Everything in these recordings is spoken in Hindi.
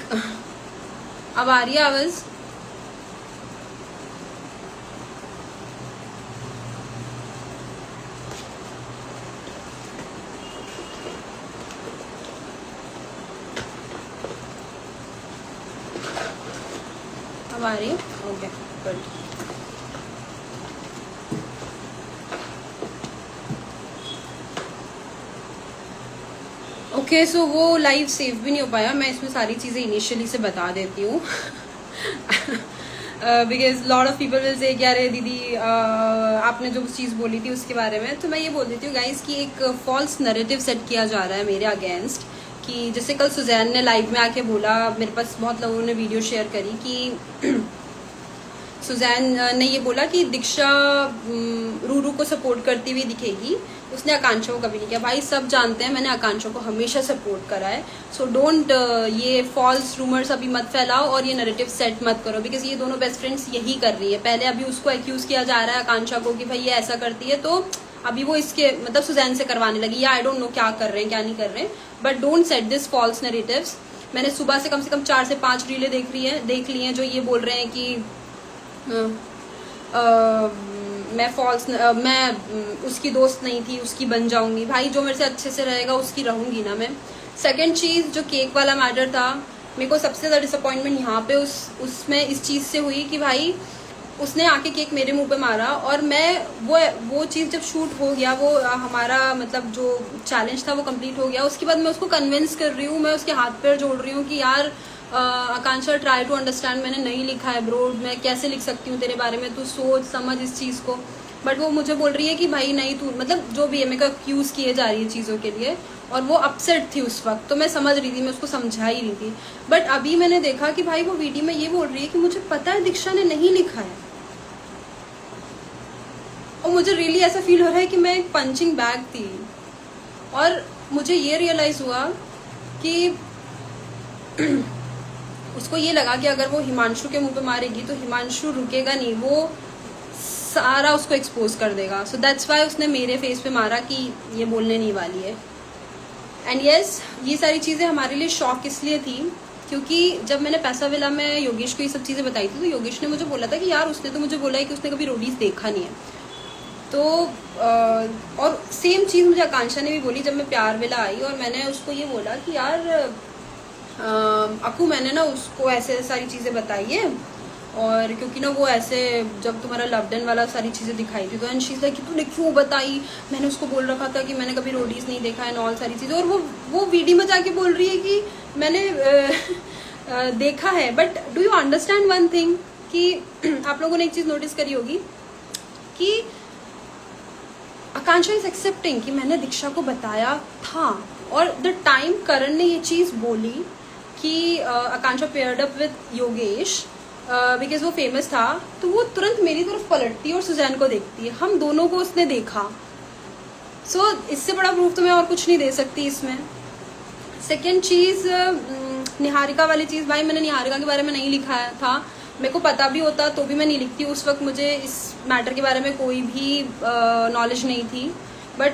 अब आ रही है आवाज? अब आ रही है? Okay good. ओके सो वो लाइव सेव भी नहीं हो पाया। मैं इसमें सारी चीज़ें इनिशियली से बता देती हूँ because lot of people will say क्या रे दीदी आपने जो चीज़ बोली थी उसके बारे में, तो मैं ये बोल देती हूँ गाइस कि एक फॉल्स नैरेटिव सेट किया जा रहा है मेरे अगेंस्ट। कि जैसे कल सुजैन ने लाइव में आके बोला, मेरे पास बहुत लोगों ने वीडियो शेयर करी कि सुजैन ने ये बोला कि दीक्षा रूरू को सपोर्ट करती हुई दिखेगी, उसने आकांक्षा को कभी नहीं किया। भाई सब जानते हैं मैंने आकांक्षा को हमेशा सपोर्ट करा है। सो डोंट ये फॉल्स रूमर्स अभी मत फैलाओ और ये नैरेटिव सेट मत करो, बिकॉज ये दोनों बेस्ट फ्रेंड्स यही कर रही है। पहले अभी उसको एक्यूज किया जा रहा है आकांक्षा को कि भाई ये ऐसा करती है, तो अभी वो इसके मतलब सुजैन से करवाने लगी, या आई डोंट नो क्या कर रहे हैं क्या नहीं कर रहे हैं, but don't set this false narratives. मैंने सुबह से कम 4 से 5 रीलें देख ली हैं जो ये बोल रहे हैं कि मैं उसकी दोस्त नहीं थी, उसकी बन जाऊंगी। भाई जो मेरे से अच्छे से रहेगा उसकी रहूंगी ना मैं। सेकंड चीज जो केक वाला मैटर था, मेरे को सबसे ज्यादा डिसअपॉइंटमेंट यहाँ पे उसमें इस चीज से हुई कि भाई उसने आके केक मेरे मुंह पे मारा, और मैं वो चीज जब शूट हो गया, वो हमारा मतलब जो चैलेंज था वो कंप्लीट हो गया, उसके बाद मैं उसको कन्विंस कर रही हूँ, मैं उसके हाथ पैर जोड़ रही हूँ कि यार आकांक्षा ट्राई टू अंडरस्टैंड, मैंने नहीं लिखा है ब्रो, मैं कैसे लिख सकती हूँ तेरे बारे में, तू सोच समझ इस चीज को। बट वो मुझे बोल रही है कि भाई नहीं तू, मतलब जो भी है मेरे को एक्यूज किए जा रही है चीजों के लिए, और वो अपसेट थी उस वक्त, तो मैं समझ रही थी, मैं उसको समझा ही रही थी। बट अभी मैंने देखा कि भाई वो वीडियो में ये बोल रही है कि मुझे पता है दीक्षा ने नहीं लिखा है, और मुझे रियली ऐसा फील हो रहा है कि मैं एक पंचिंग बैग थी। और मुझे ये रियलाइज हुआ कि उसको ये लगा कि अगर वो हिमांशु के मुंह पे मारेगी तो हिमांशु रुकेगा नहीं, वो सारा उसको एक्सपोज कर देगा। सो दैट्स वाई उसने मेरे फेस पे मारा कि ये बोलने नहीं वाली है। एंड यस, ये सारी चीज़ें हमारे लिए शॉक इसलिए थी क्योंकि जब मैंने पैसा विला में योगेश को ये सब चीज़ें बताई थी, तो योगेश ने मुझे बोला था कि यार उसने तो मुझे बोला है कि उसने कभी रोडीज देखा नहीं है। तो और सेम चीज़ मुझे आकांक्षा ने भी बोली जब मैं प्यार विला आई, और मैंने उसको ये बोला कि यार अकू मैंने ना उसको ऐसे सारी चीज़ें बताई है, और क्योंकि ना वो ऐसे जब तुम्हारा लवडन वाला सारी चीज़ें दिखाई थी तो एंड शी इज लाइक कि तूने क्यों बताई, मैंने उसको बोल रखा था कि मैंने कभी रोडीज नहीं देखा है, ऑल सारी चीज़ें। और वो वीडियो में जाके बोल रही है कि मैंने देखा है। But do you understand one thing कि आप लोगों ने एक चीज़ नोटिस करी होगी कि आकांक्षा इज एक्सेप्टिंग कि मैंने दीक्षा को बताया था, और द टाइम करण ने ये चीज़ बोली कि Akanksha paired up with Yogesh because वो फेमस था, तो वो तुरंत मेरी तरफ पलटती है और सुजैन को देखती है, हम दोनों को उसने देखा। सो इससे बड़ा प्रूफ तो मैं और कुछ नहीं दे सकती इसमें। सेकेंड चीज़ निहारिका वाली चीज़, भाई मैंने निहारिका के बारे में नहीं लिखा था, मेरे को पता भी होता तो भी मैं नहीं लिखती। उस वक्त मुझे इस मैटर के बारे में कोई भी नॉलेज नहीं थी, बट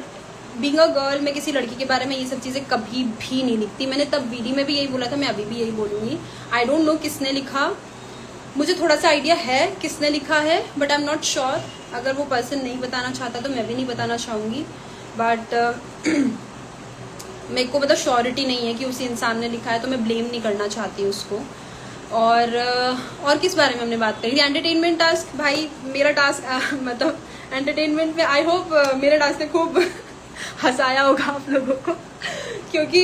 बीइंग अ गर्ल मैं किसी लड़की के बारे में ये सब चीज़ें कभी भी नहीं लिखती। मैंने तब वीडियो में भी यही बोला था, मैं अभी भी यही बोलूँगी। आई डोंट नो किसने लिखा, मुझे थोड़ा सा आइडिया है किसने लिखा है, but I am not sure. अगर वो पर्सन नहीं बताना चाहता तो मैं भी नहीं बताना चाहूँगी, बट मेरे को मतलब श्योरिटी नहीं है कि उसी इंसान ने लिखा है, तो मैं ब्लेम नहीं करना चाहती उसको। और किस बारे में हमने बात करी थी? Entertainment task. भाई मेरा टास्क मतलब एंटरटेनमेंट में आई होप मेरे टास्क ने खूब हंसाया होगा आप लोगों को, क्योंकि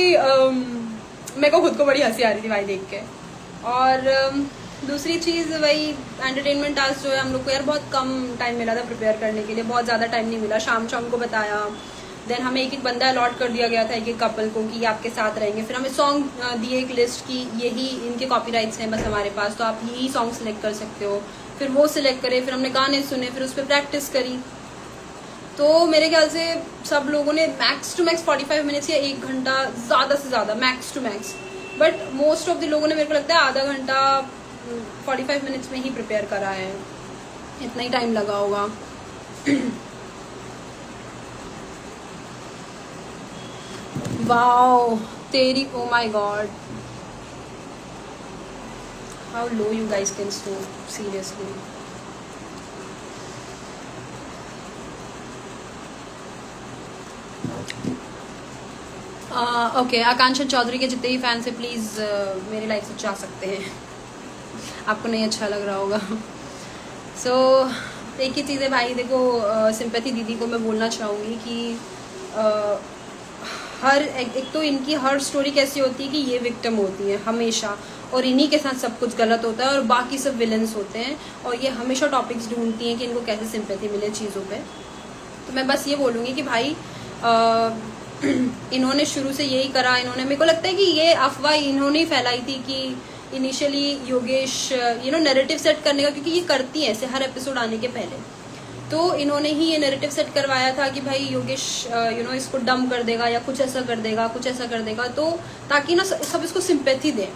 मेरे को खुद को बड़ी हंसी आ रही थी भाई देख के। और दूसरी चीज़ वही एंटरटेनमेंट टास्क जो है, हम लोग को यार बहुत कम टाइम मिला था प्रिपेयर करने के लिए, बहुत ज़्यादा टाइम नहीं मिला। शाम को बताया, देन हमें एक बंदा अलॉट कर दिया गया था, एक कपल को कि आपके साथ रहेंगे। फिर हमें सॉन्ग दिए एक लिस्ट की, यही इनके कॉपीराइट्स हैं बस हमारे पास, तो आप यही सॉन्ग सिलेक्ट कर सकते हो। फिर वो सिलेक्ट करे, फिर हमने गाने सुने, फिर उस पर प्रैक्टिस करी। तो मेरे ख्याल से सब लोगों ने मैक्स टू मैक्स 45 मिनट्स या 1 घंटा, ज़्यादा से ज़्यादा max to max, but most of the लोगों ने मेरे को लगता है आधा घंटा 45 मिनट्स में ही प्रिपेयर करा है, इतना ही टाइम लगा होगा। वाओ तेरी, oh my God, how low you guys can stoop seriously. Okay, Akanksha Chaudhary के जितने भी फैंस हैं प्लीज़ मेरी लाइफ से जा सकते हैं. आपको नहीं अच्छा लग रहा होगा. सो एक ही चीज़ है भाई, देखो सिंपैथी दीदी को मैं बोलना चाहूँगी कि हर एक तो इनकी हर स्टोरी कैसी होती है कि ये विक्टिम होती है हमेशा, और इन्हीं के साथ सब कुछ गलत होता है और बाकी सब विलन्स होते हैं, और ये हमेशा टॉपिक्स ढूंढती हैं कि इनको कैसे सिंपैथी मिले चीज़ों पे. तो मैं बस ये बोलूँगी कि भाई इन्होंने शुरू से यही करा. इन्होंने, मेरे को लगता है कि ये अफवाह इन्होंने ही फैलाई थी कि इनिशियली योगेश नैरेटिव सेट करने का, क्योंकि ये करती है ऐसे हर एपिसोड आने के पहले. तो इन्होंने ही ये नैरेटिव सेट करवाया था कि भाई योगेश इसको डम कर देगा या कुछ ऐसा कर देगा, कुछ ऐसा कर देगा, तो ताकि ना सब इसको सिंपैथी दें.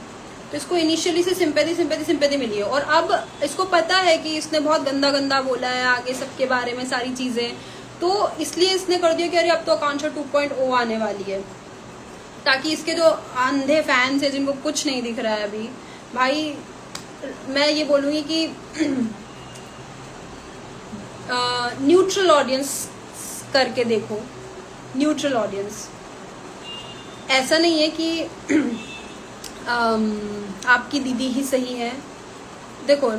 तो इसको इनिशियली से सिंपैथी मिली है, और अब इसको पता है कि इसने बहुत गंदा गंदा बोला है आगे सबके बारे में सारी चीज़ें, तो इसलिए इसने कर दिया कि अरे अब तो आकांक्षा 2.0 आने वाली है, ताकि इसके जो अंधे फैंस हैं जिनको कुछ नहीं दिख रहा है अभी, भाई मैं ये बोलूँगी कि न्यूट्रल ऑडियंस करके देखो. न्यूट्रल ऑडियंस, ऐसा नहीं है कि आपकी दीदी ही सही है. देखो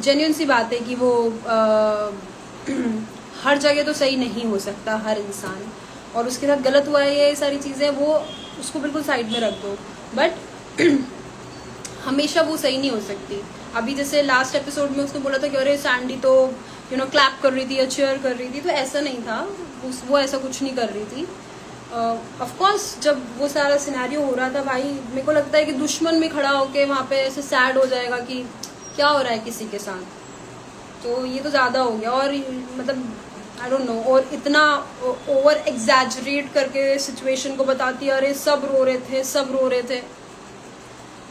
जेन्युइन सी बात है कि वो हर जगह तो सही नहीं हो सकता हर इंसान, और उसके साथ गलत हुआ है ये सारी चीज़ें, वो उसको बिल्कुल साइड में रख दो. बट हमेशा वो सही नहीं हो सकती. अभी जैसे लास्ट एपिसोड में उसने बोला था कि अरे सैंडी तो क्लैप कर रही थी या चीयर कर रही थी, तो ऐसा नहीं था. वो ऐसा कुछ नहीं कर रही थी. ऑफ कोर्स जब वो सारा सिनेरियो हो रहा था भाई, मेरे को लगता है कि दुश्मन में खड़ा होके वहाँ पे ऐसे सैड हो जाएगा कि क्या हो रहा है किसी के साथ. तो ये तो ज़्यादा हो गया, और मतलब आई डोंट नो, और इतना ओवर एग्जैजरेट करके सिचुएशन को बताती है. अरे सब रो रहे थे.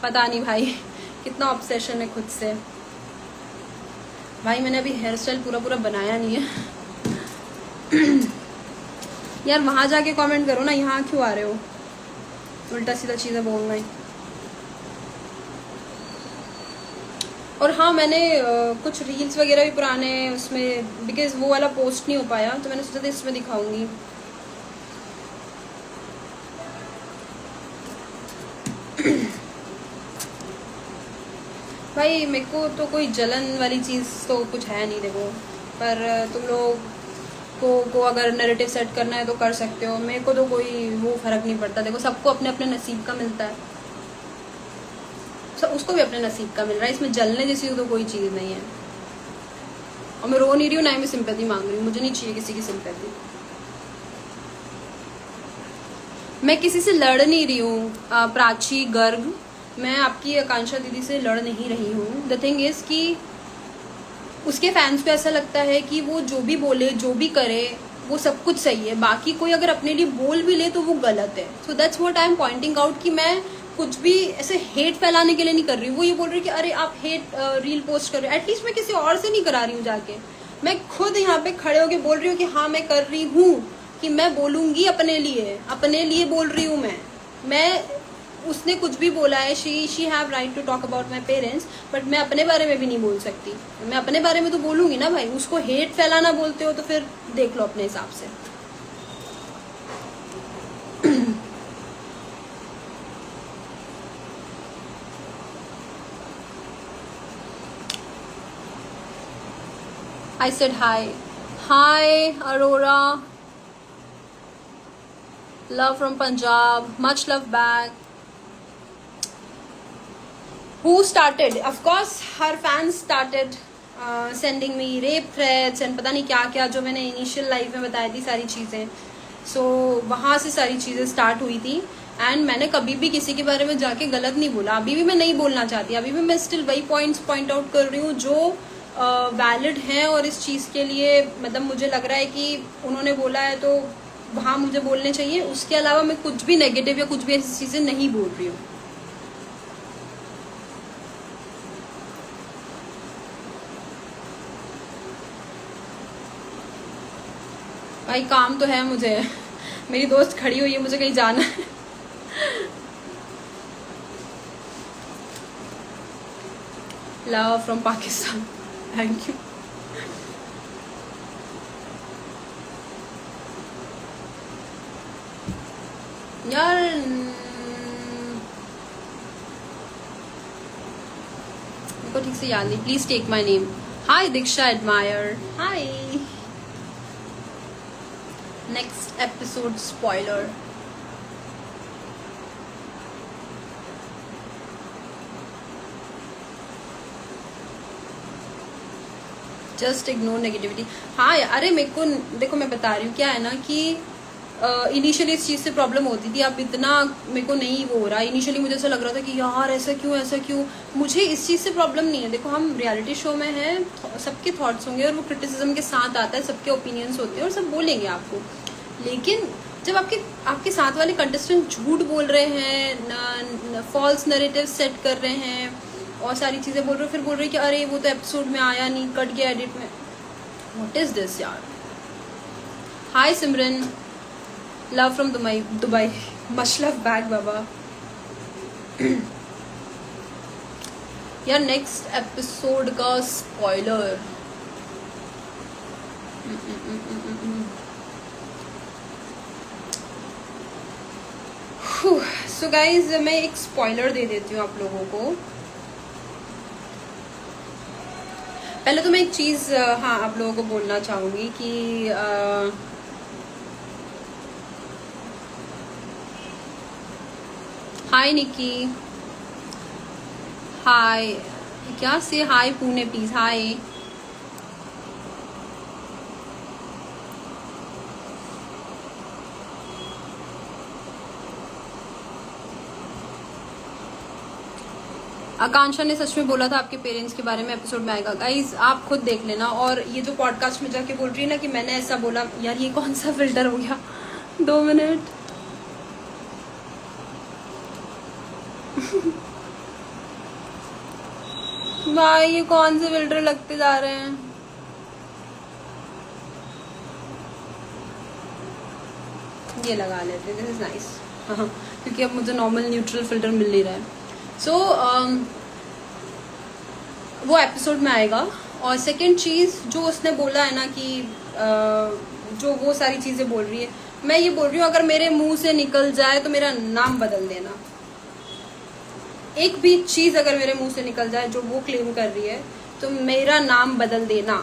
पता नहीं भाई कितना ऑब्सेशन है खुद से. भाई मैंने अभी हेयर स्टाइल पूरा बनाया नहीं है. यार वहाँ जाके कमेंट करो ना, यहाँ क्यों आ रहे हो उल्टा सीधा चीज़ें बोलना है. और हाँ, मैंने कुछ रील्स वगैरह भी पुराने उसमें, बिकॉज वो वाला पोस्ट नहीं हो पाया, तो मैंने सोचा था इसमें दिखाऊंगी. भाई मेरे को तो कोई जलन वाली चीज़ तो कुछ है नहीं देखो, पर तुम लोग को अगर नैरेटिव सेट करना है तो कर सकते हो. मेरे को तो कोई वो फर्क नहीं पड़ता. देखो सबको अपने अपने नसीब का मिलता है, उसको भी अपने नसीब का मिल रहा है. इसमें जलने जैसी तो कोई चीज़ नहीं है. और मैं रो नहीं रही हूँ, ना ही मैं सिंपैथी मांग रही हूँ. मुझे नहीं चाहिए किसी की सिंपैथी. मैं किसी से लड़ नहीं रही हूँ प्राची गर्ग. मैं आपकी आकांक्षा दीदी से लड़ नहीं रही हूँ. द थिंग इज कि उसके फैंस को ऐसा लगता है कि वो जो भी बोले जो भी करे वो सब कुछ सही है, बाकी कोई अगर अपने लिए बोल भी ले तो वो गलत है. So that's what I am pointing out कि मैं कुछ भी ऐसे हेट फैलाने के लिए नहीं कर रही हूँ. वो ये बोल रही है कि अरे आप हेट रील पोस्ट कर रहे हो. एटलीस्ट मैं किसी और से नहीं करा रही हूँ जाके, मैं खुद यहाँ पे खड़े होके बोल रही हूँ कि हाँ मैं कर रही हूँ, कि मैं बोलूँगी अपने लिए बोल रही हूँ मैं उसने कुछ भी बोला है, she have right to talk about my parents, but मैं अपने बारे में भी नहीं बोल सकती. मैं अपने बारे में तो बोलूँगी ना भाई. उसको हेट फैलाना बोलते हो तो फिर देख लो अपने हिसाब से. I said hi. Hi, Aurora. Love from Punjab. Much love back. Who started? Of course, her fans started sending me rape threats and पता नहीं क्या क्या, जो मैंने इनिशियल लाइफ में बताई थी सारी चीज़ें. सो वहाँ से सारी चीज़ें स्टार्ट हुई थी. एंड मैंने कभी भी किसी के बारे में जाके गलत नहीं बोला. अभी भी मैं नहीं बोलना चाहती. अभी भी मैं स्टिल वही पॉइंट्स पॉइंट आउट कर रही हूँ जो वैलिड हैं, और इस चीज़ के लिए मतलब मुझे लग रहा है कि उन्होंने बोला है तो वहाँ मुझे बोलने चाहिए. उसके अलावा मैं कुछ भी नेगेटिव या कुछ भी ऐसी चीज़ें नहीं बोल रही हूँ. भाई काम तो है मुझे. मेरी दोस्त खड़ी हुई है, मुझे कहीं जाना है. Love from Pakistan, thank you. यार मेरे को ठीक से याद नहीं, please take my name. Hi Diksha admire, hi. Next episode spoiler. Just ignore negativity. हाँ अरे मेरे को देखो, मैं बता रही हूँ क्या है ना कि इनिशियली इस चीज़ से प्रॉब्लम होती थी, अब इतना मेरे को नहीं वो हो रहा। इनिशियली मुझे ऐसा लग रहा था कि यार ऐसा क्यों। मुझे इस चीज़ से प्रॉब्लम नहीं है। देखो हम रियलिटी शो में हैं, सबके थॉट्स होंगे और वो क्रिटिसिज्म के साथ आता है, सबके ओपिनियंस होते हैं और सब बोलेंगे आपको। लेकिन जब आपके साथ वाले कंटेस्टेंट झूठ बोल रहे हैं, फॉल्स नैरेटिव सेट कर रहे हैं और सारी चीज़ें बोल रहे हो, फिर बोल रहे कि अरे वो तो एपिसोड में आया नहीं, कट गया एडिट में। व्हाट इज दिस यार। Hi Simran, love from Dubai, much love back बाबा। यार नेक्स्ट एपिसोड का स्पॉइलर। सो गाइज मैं एक स्पॉइलर दे देती हूँ आप लोगों को। पहले तो मैं एक चीज़ हाँ आप लोगों को बोलना चाहूँगी कि हाय निकी, हाय क्या से हाय पुणे प्लीज, हाय। आकांक्षा ने सच में बोला था आपके पेरेंट्स के बारे में एपिसोड में आएगा। गाइज आप खुद देख लेना। और ये जो पॉडकास्ट में जाके बोल रही है ना कि मैंने ऐसा बोला, यार ये कौन सा फिल्टर हो गया। 2 मिनट। भाई ये कौन से फिल्टर लगते जा रहे हैं। ये लगा लेते, दिस इज नाइस। क्योंकि अब मुझे नॉर्मल न्यूट्रल फिल्टर मिल नहीं रहा है। सो वो एपिसोड में आएगा। और सेकंड चीज़ जो उसने बोला है ना कि जो वो सारी चीज़ें बोल रही है, मैं ये बोल रही हूँ अगर मेरे मुंह से निकल जाए तो मेरा नाम बदल देना। एक भी चीज़ अगर मेरे मुंह से निकल जाए जो वो क्लेम कर रही है तो मेरा नाम बदल देना।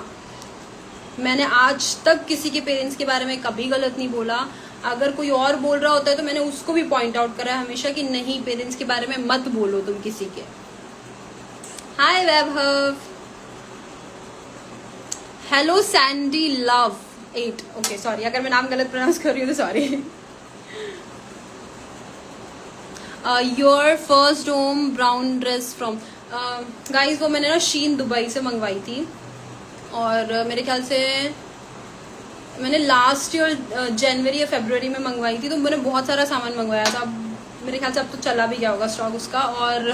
मैंने आज तक किसी के पेरेंट्स के बारे में कभी गलत नहीं बोला। अगर कोई और बोल रहा होता है तो मैंने उसको भी पॉइंट आउट करा है हमेशा कि नहीं, पेरेंट्स के बारे में मत बोलो तुम किसी के। Hi Vaibhav, hello Sandy love 8। Okay sorry अगर मैं नाम गलत प्रोनाउंस कर रही हूँ तो sorry. Your first home brown dress from guys, वो मैंने ना शीन दुबई से मंगवाई थी। और मेरे ख्याल से मैंने लास्ट ईयर जनवरी या फरवरी में मंगवाई थी। तो मैंने बहुत सारा सामान मंगवाया था। अब मेरे ख्याल से अब तो चला भी गया होगा स्टॉक उसका। और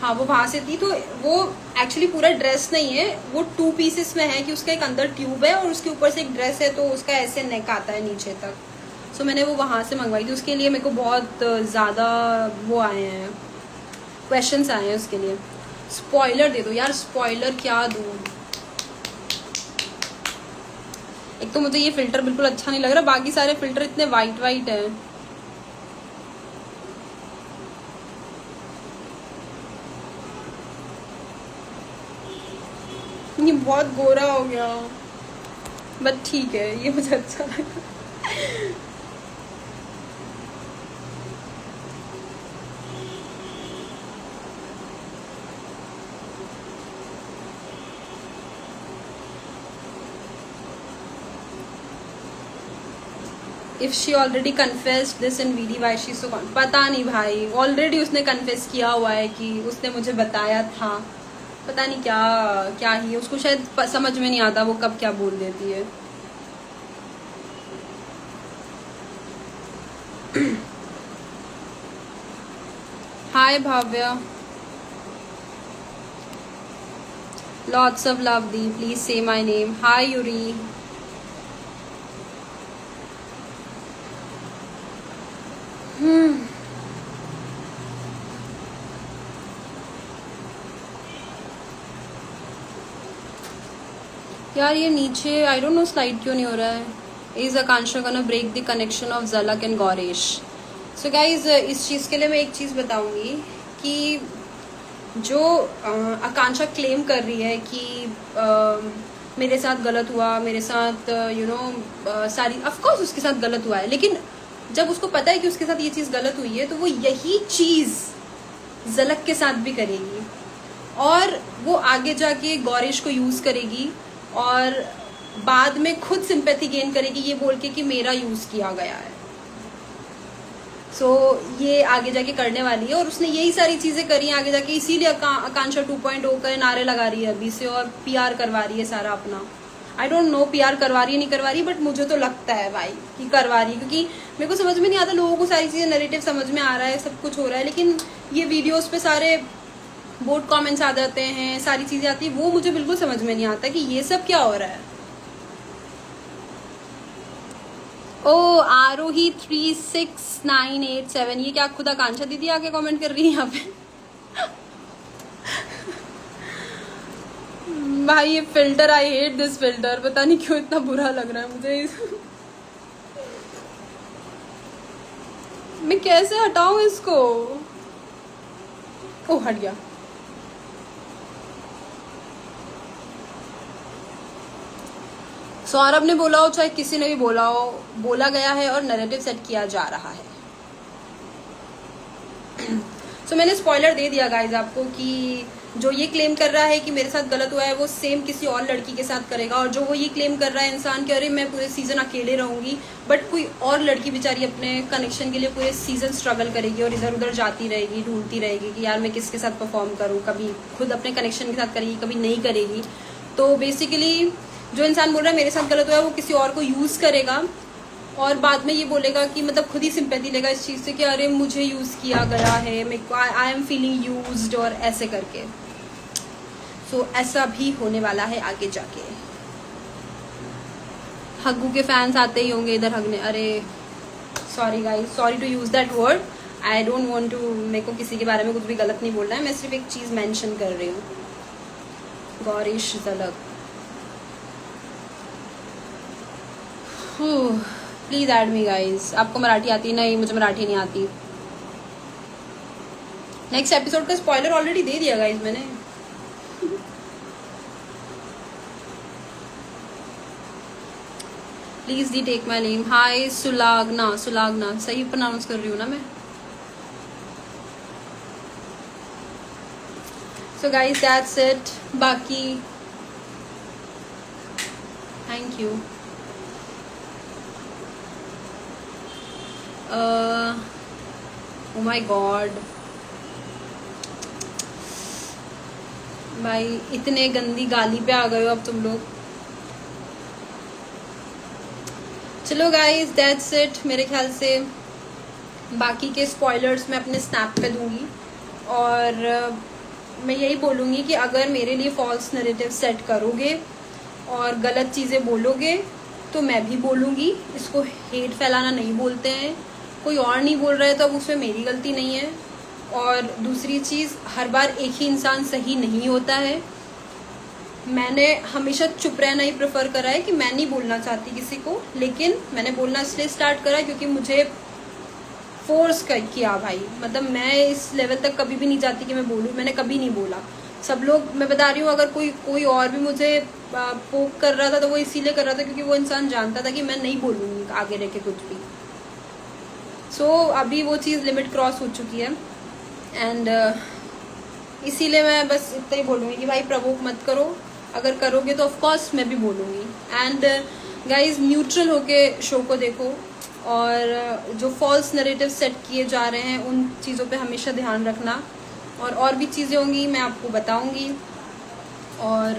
हाँ वो वहाँ से थी। तो वो एक्चुअली पूरा ड्रेस नहीं है, वो 2 पीसेस में है कि उसका एक अंदर ट्यूब है और उसके ऊपर से एक ड्रेस है, तो उसका ऐसे नेक आता है नीचे तक। सो मैंने वो वहाँ से मंगवाई थी। उसके लिए मेरे को बहुत ज़्यादा वो आए हैं, क्वेश्चंस आए हैं उसके लिए। स्पॉइलर दे दो यार, स्पॉइलर क्या दूँ। एक तो मुझे ये फिल्टर बिल्कुल अच्छा नहीं लग रहा, बाकी सारे फिल्टर इतने वाइट वाइट हैं। ये बहुत गोरा हो गया, बट ठीक है, ये मुझे अच्छा लगा। If she already confessed this in VD why she so, पता नहीं भाई, ऑलरेडी उसने कन्फेस किया हुआ है कि उसने मुझे बताया था। पता नहीं क्या क्या ही, उसको शायद समझ में नहीं आता वो कब क्या बोल देती है। Hi Bhavya, lots of love दी, please say my name. Hi Yuri, यार ये नीचे आई डोंट नो स्लाइड क्यों नहीं हो रहा है. Is Akanksha gonna break the connection of Jhalak and Gauresh. So guys इस चीज़ के लिए मैं एक चीज़ बताऊंगी कि जो आकांक्षा क्लेम कर रही है कि मेरे साथ गलत हुआ, मेरे साथ सारी ऑफ कोर्स उसके साथ गलत हुआ है, लेकिन जब उसको पता है कि उसके साथ ये चीज़ गलत हुई है तो वो यही चीज़ झलक के साथ भी करेगी और वो आगे जाके गौरेश को यूज़ करेगी और बाद में खुद सिंपैथी गेन करेगी ये बोल के कि मेरा यूज़ किया गया है. सो ये आगे जाके करने वाली है और उसने यही सारी चीज़ें करी हैं आगे जाके, इसीलिए आकांक्षा 2.0 का नारे लगा रही है अभी से और पीआर करवा रही है सारा अपना. आई डोंट नो पीआर करवा रही है नहीं करवा रही, बट मुझे तो लगता है भाई कि करवा रही है, क्योंकि मेरे को समझ में नहीं आता. लोगों को सारी चीज़ें नैरेटिव समझ में आ रहा है, सब कुछ हो रहा है, लेकिन ये वीडियोस पे सारे बोर्ड कमेंट्स आ जाते हैं, सारी चीज़ें आती है, वो मुझे बिल्कुल समझ में नहीं आता कि ये सब क्या हो रहा है. ओ आरोही 36987 ये क्या खुद आकांक्षा दीदी आके कमेंट कर रही है यहाँ पे. भाई ये filter, I hate this filter, पता नहीं क्यों इतना बुरा लग रहा है मुझे. मैं कैसे हटाऊं इसको. ओ हट गया. सौरभ ने बोला हो चाहे किसी ने भी बोला हो, बोला गया है और नैरेटिव सेट किया जा रहा है. सो मैंने स्पॉइलर दे दिया गाइज आपको कि जो ये क्लेम कर रहा है कि मेरे साथ गलत हुआ है वो सेम किसी और लड़की के साथ करेगा, और जो वो ये क्लेम कर रहा है इंसान कि अरे मैं पूरे सीजन अकेले रहूंगी, बट कोई और लड़की बेचारी अपने कनेक्शन के लिए पूरे सीजन स्ट्रगल करेगी और इधर उधर जाती रहेगी, ढूंढती रहेगी कि यार मैं किसके साथ परफॉर्म करूँ. कभी खुद अपने कनेक्शन के साथ करेगी, कभी नहीं करेगी. तो बेसिकली जो इंसान बोल रहा है मेरे साथ गलत हुआ है वो किसी और को यूज़ करेगा और बाद में ये बोलेगा कि मतलब खुद ही सिंपैथी लेगा इस चीज़ से कि अरे मुझे यूज़ किया गया है, आई एम फीलिंग यूज्ड और ऐसे करके. सो ऐसा भी होने वाला है आगे जाके. हग्गू के फैंस आते ही होंगे इधर हगने. अरे sorry guys, sorry to use that word. I don't want to, मेरे को किसी के बारे में कुछ भी गलत नहीं बोलना है, मैं सिर्फ एक चीज़ मेंशन कर रही हूँ. गौरेश झलक, प्लीज ऐड मी गाइज. आपको मराठी आती? नहीं मुझे मराठी नहीं आती. नेक्स्ट एपिसोड का स्पॉइलर ऑलरेडी दे दिया गाइज मैंने. Please do take my name. Hi Sulagna, Sulagna सही प्रोनाउंस कर रही हूँ ना मैं. So guys that's it. बाकी thank you. Oh my God भाई इतने गंदी गाली पे आ गए हो अब तुम लोग. चलो गाइस दैट्स इट. मेरे ख्याल से बाकी के स्पॉयलर्स मैं अपने स्नैप पे दूंगी और मैं यही बोलूँगी कि अगर मेरे लिए फॉल्स नैरेटिव सेट करोगे और गलत चीज़ें बोलोगे तो मैं भी बोलूँगी. इसको हेट फैलाना नहीं बोलते हैं, कोई और नहीं बोल रहा है तो अब उसमें मेरी गलती नहीं है. और दूसरी चीज़, हर बार एक ही इंसान सही नहीं होता है. मैंने हमेशा चुप रहना ही प्रेफर करा है कि मैं नहीं बोलना चाहती किसी को, लेकिन मैंने बोलना इसलिए स्टार्ट करा क्योंकि मुझे फोर्स किया भाई. मतलब मैं इस लेवल तक कभी भी नहीं चाहती कि मैं बोलूँ, मैंने कभी नहीं बोला. सब लोग, मैं बता रही हूँ, अगर कोई और भी मुझे पोक कर रहा था तो वो इसीलिए कर रहा था क्योंकि वो इंसान जानता था कि मैं नहीं बोलूँगी आगे रह के कुछ भी. सो अभी वो चीज़ लिमिट क्रॉस हो चुकी है एंड इसीलिए मैं बस इतना ही बोलूँगी कि भाई प्रवोक मत करो. अगर करोगे तो ऑफकोर्स मैं भी बोलूँगी. एंड गाइज न्यूट्रल होके शो को देखो और जो फॉल्स नैरेटिव सेट किए जा रहे हैं उन चीज़ों पे हमेशा ध्यान रखना. और भी चीज़ें होंगी मैं आपको बताऊँगी और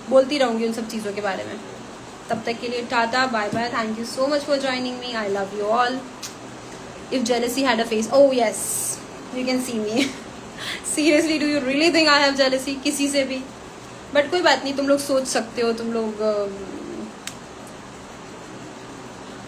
बोलती रहूँगी उन सब चीज़ों के बारे में. तब तक के लिए tata bye bye. Thank you so much for joining me. I love you all. If jealousy had a face, oh yes, you can see me. Seriously, do you really think I have jealousy? किसी से भी. बट कोई बात नहीं, तुम लोग सोच सकते हो. तुम लोग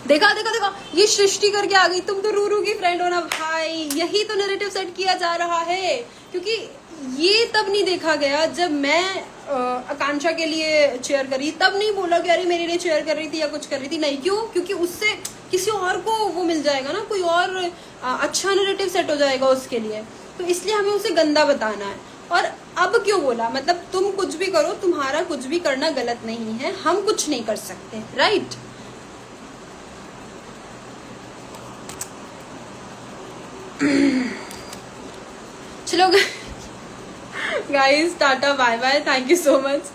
देखा देखा देखा ये सृष्टि करके आ गई. तुम तो रूरू की फ्रेंड हो ना भाई. यही तो नैरेटिव सेट किया जा रहा है क्योंकि ये तब नहीं देखा गया जब मैं आकांक्षा के लिए चेयर कर रही, तब नहीं बोला कि अरे मेरे लिए चेयर कर रही थी या कुछ कर रही थी। नहीं, क्यों? क्योंकि उससे किसी और को वो मिल जाएगा ना, कोई और अच्छा नैरेटिव सेट हो जाएगा उसके लिए, तो इसलिए हमें उसे गंदा बताना है। और अब क्यों बोला, मतलब तुम कुछ भी करो, तुम्हारा कुछ भी करना गलत नहीं है, हम कुछ नहीं कर सकते, राइट? चलो guys, tata bye bye, thank you so much.